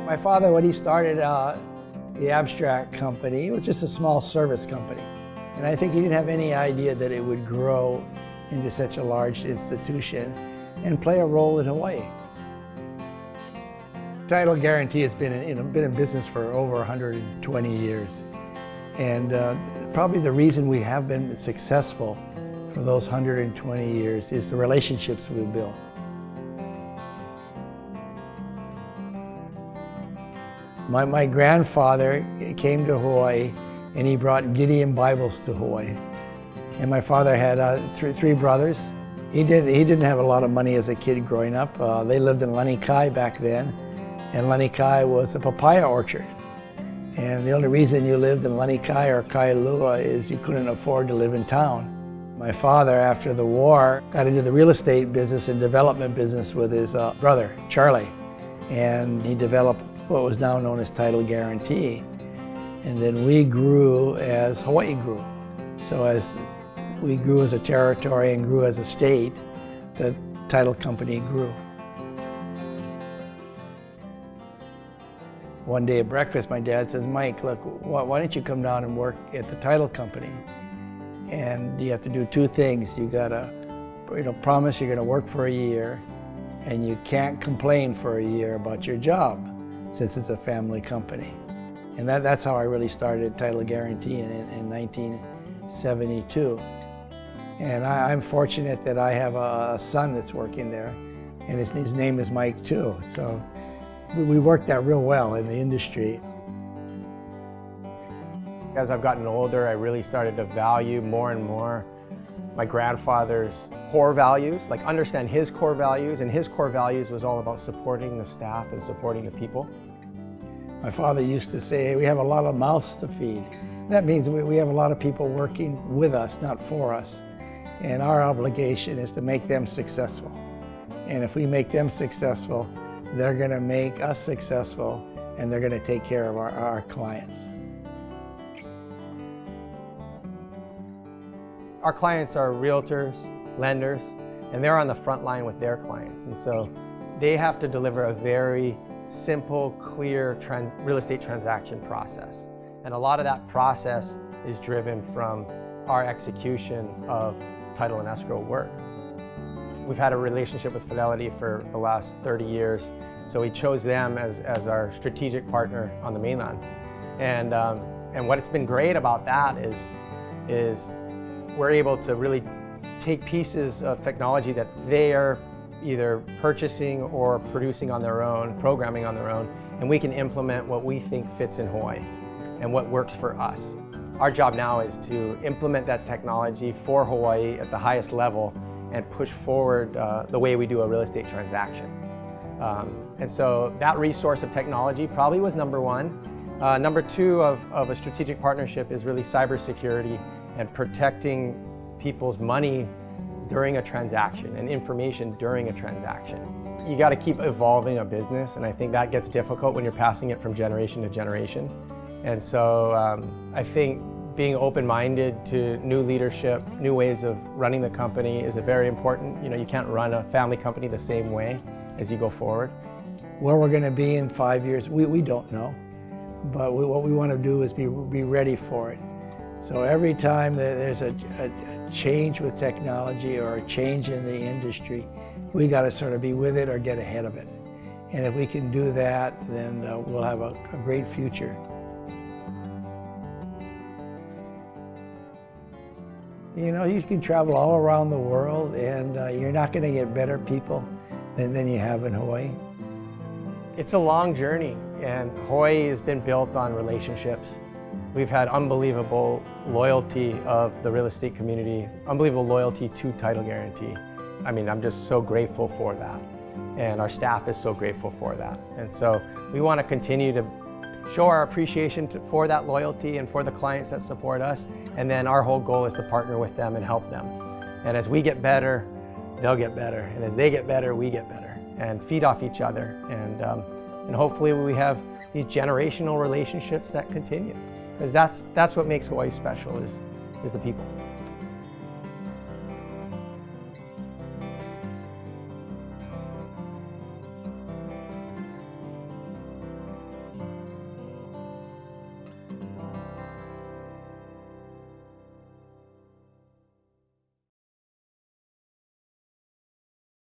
My father, when he started the Abstract company, it was just a small service company. And I think he didn't have any idea that it would grow into such a large institution and play a role in Hawaii. Title Guaranty has been in business for over 120 years. And probably the reason we have been successful for those 120 years is the relationships we've built. My grandfather came to Hawaii and he brought Gideon Bibles to Hawaii. And my father had three brothers. He didn't have a lot of money as a kid growing up. They lived in Lanikai back then, and Lanikai was a papaya orchard. And the only reason you lived in Lanikai or Kailua is you couldn't afford to live in town. My father, after the war, got into the real estate business and development business with his brother, Charlie. And he developed what was now known as Title Guaranty. And then we grew as Hawaii grew. So as we grew as a territory and grew as a state, the title company grew. One day at breakfast, my dad says, "Mike, look, why don't you come down and work at the title company? And you have to do two things. You gotta, promise you're gonna work for a year, and you can't complain for a year about your job, since it's a family company." And that's how I really started Title Guaranty in 1972. And I'm fortunate that I have a son that's working there, and his name is Mike too. So we worked out real well in the industry. As I've gotten older, I really started to value more and more my grandfather's core values, like understand his core values, and his core values was all about supporting the staff and supporting the people. My father used to say, we have a lot of mouths to feed. That means we have a lot of people working with us, not for us. And our obligation is to make them successful. And if we make them successful, they're going to make us successful, and they're going to take care of our clients. Our clients are realtors, lenders, and they're on the front line with their clients. And so they have to deliver a very simple, clear real estate transaction process. And a lot of that process is driven from our execution of title and escrow work. We've had a relationship with Fidelity for the last 30 years, so we chose them as our strategic partner on the mainland. And what it's been great about that is we're able to really take pieces of technology that they are either purchasing or producing on their own, programming on their own, and we can implement what we think fits in Hawaii and what works for us. Our job now is to implement that technology for Hawaii at the highest level and push forward the way we do a real estate transaction. And so that resource of technology probably was number one. Number two of a strategic partnership is really cybersecurity and protecting people's money during a transaction and information during a transaction. You got to keep evolving a business, and I think that gets difficult when you're passing it from generation to generation. And so I think being open-minded to new leadership, new ways of running the company is very important. You can't run a family company the same way as you go forward. Where we're going to be in 5 years, we don't know. But what we want to do is be ready for it. So every time that there's a change with technology or a change in the industry, we got to sort of be with it or get ahead of it. And if we can do that, then we'll have a great future. You can travel all around the world, and you're not going to get better people than you have in Hawaii. It's a long journey, and Hawaii has been built on relationships. We've had unbelievable loyalty of the real estate community, unbelievable loyalty to Title Guaranty. I mean, I'm just so grateful for that. And our staff is so grateful for that. And so we want to continue to show our appreciation for that loyalty and for the clients that support us. And then our whole goal is to partner with them and help them. And as we get better, they'll get better. And as they get better, we get better. And feed off each other. And hopefully we have these generational relationships that continue. Because that's what makes Hawaii special is the people.